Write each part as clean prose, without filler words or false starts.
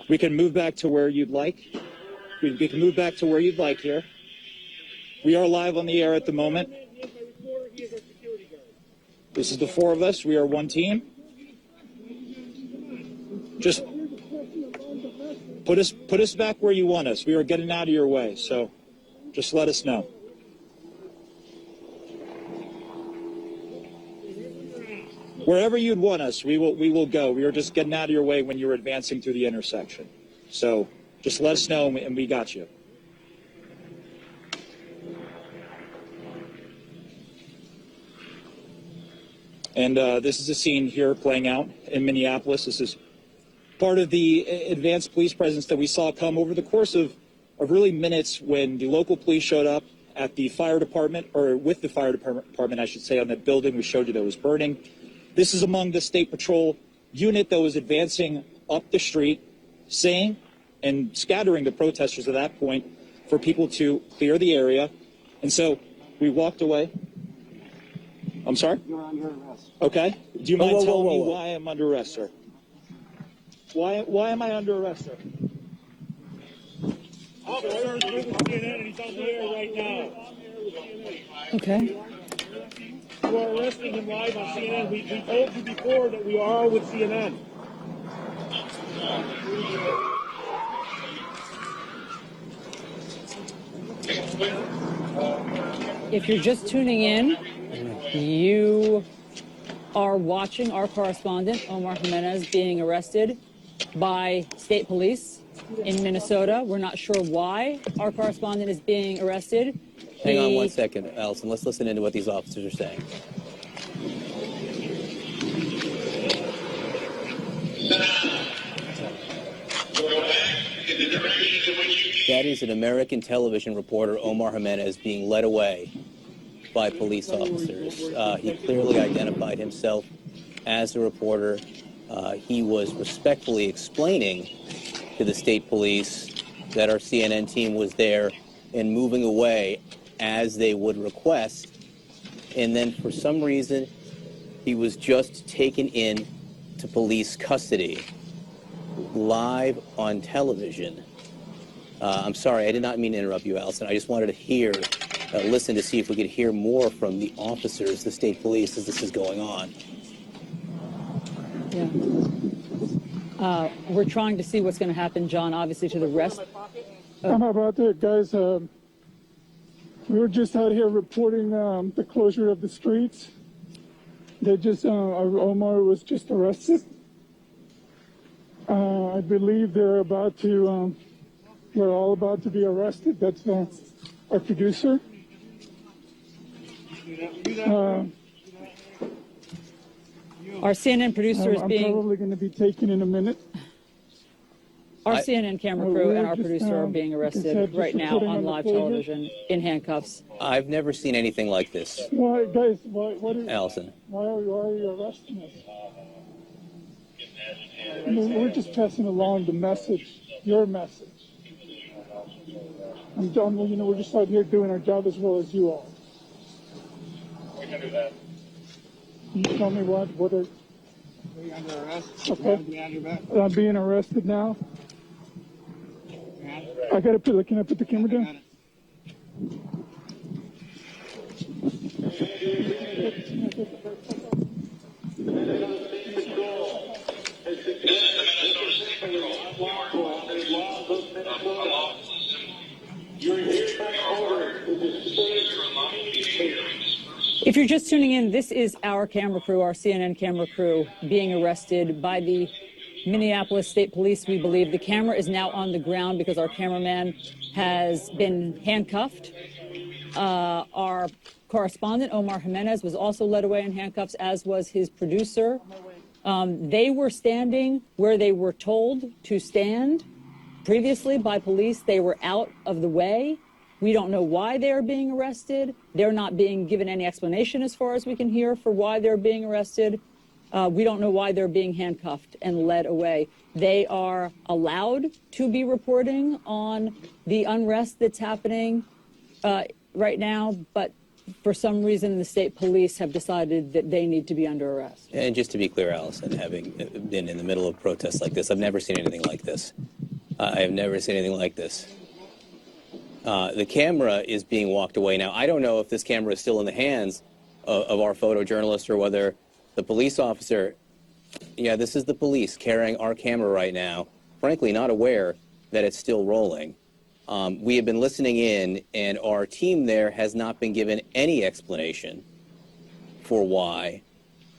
We can move back to where you'd like. We can move back to where you'd like here. We are live on the air at the moment. This is the four of us. We are one team. Just put us back where you want us. We are getting out of your way, so just let us know. Wherever you'd want us, we will go. We are just getting out of your way when you're advancing through the intersection. So just let us know, and we got you. And this is a scene here playing out in Minneapolis. This is part of the advanced police presence that we saw come over the course of really minutes when the local police showed up at the fire department, or with the fire department, I should say, on that building we showed you that was burning. This is among the State Patrol unit that was advancing up the street, saying and scattering the protesters at that point for people to clear the area. And so we walked away. I'm sorry? You're under arrest. Okay. Do you mind telling me why I'm under arrest, sir? Why am I under arrest, sir? Officer is with CNN and he's on the air right now. Okay. You are arresting him live on CNN. We told you before that we are with CNN. If you're just tuning in, you are watching our correspondent, Omar Jimenez, being arrested by state police in Minnesota. We're not sure why our correspondent is being arrested. Hang on one second, Allison. Let's listen into what these officers are saying. That is an American television reporter, Omar Jimenez, being led away by police officers. He clearly identified himself as a reporter. He was respectfully explaining to the state police that our CNN team was there and moving away as they would request. And then for some reason, he was just taken in to police custody live on television. I'm sorry, I did not mean to interrupt you, Allison. I just wanted to listen to see if we could hear more from the officers, the state police, as this is going on. Yeah. We're trying to see what's going to happen, John, obviously, to the rest. How about that, guys? We were just out here reporting the closure of the streets. They just, Omar was just arrested. I believe they're about to, we're all about to be arrested. That's our producer. Our CNN producer is being... I'm probably going to be taken in a minute. Our CNN camera crew and our producer are being arrested right now on live television in handcuffs. I've never seen anything like this. Why, guys, what is... Allison. Why are you arresting us? We're just passing along the message, your message. I'm done. You know, we're just out here doing our job as well as you all. We can do that. Can you tell me what are... Are you under arrest? Okay. I'm being arrested now. I gotta put. Can I put the camera down? If you're just tuning in, this is our camera crew, our CNN camera crew, being arrested by the Minneapolis State Police. We believe the camera is now on the ground because our cameraman has been handcuffed. Our correspondent, Omar Jimenez, was also led away in handcuffs, as was his producer. They were standing where they were told to stand previously by police. They were out of the way. We don't know why they're being arrested. They're not being given any explanation, as far as we can hear, for why they're being arrested. We don't know why they're being handcuffed and led away. They are allowed to be reporting on the unrest that's happening right now, but for some reason, the state police have decided that they need to be under arrest. And just to be clear, Allison, having been in the middle of protests like this, I've never seen anything like this. I have never seen anything like this. The camera is being walked away now. I don't know if this camera is still in the hands of our photojournalist or whether the police officer, yeah, this is the police carrying our camera right now, frankly not aware that it's still rolling. We have been listening in, and our team there has not been given any explanation for why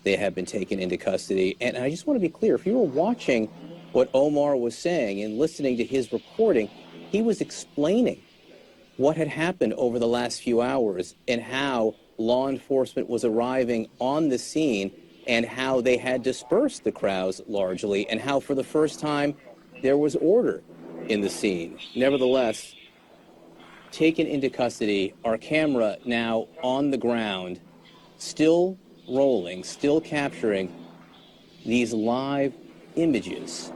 they have been taken into custody. And I just want to be clear, if you were watching what Omar was saying and listening to his reporting, he was explaining what had happened over the last few hours and how law enforcement was arriving on the scene and how they had dispersed the crowds largely and how for the first time there was order in the scene. Nevertheless, taken into custody, our camera now on the ground, still rolling, still capturing these live images.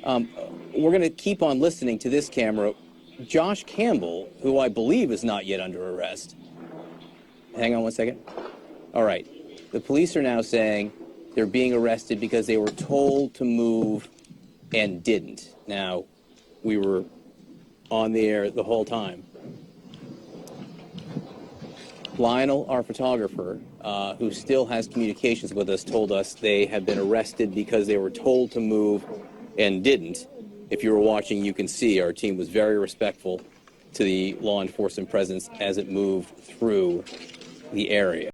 We're going to keep on listening to this camera. Josh Campbell, who I believe is not yet under arrest. Hang on one second. All right. The police are now saying they're being arrested because they were told to move and didn't. Now, we were on the air the whole time. Lionel, our photographer, who still has communications with us, told us they have been arrested because they were told to move and didn't. If you were watching, you can see our team was very respectful to the law enforcement presence as it moved through the area.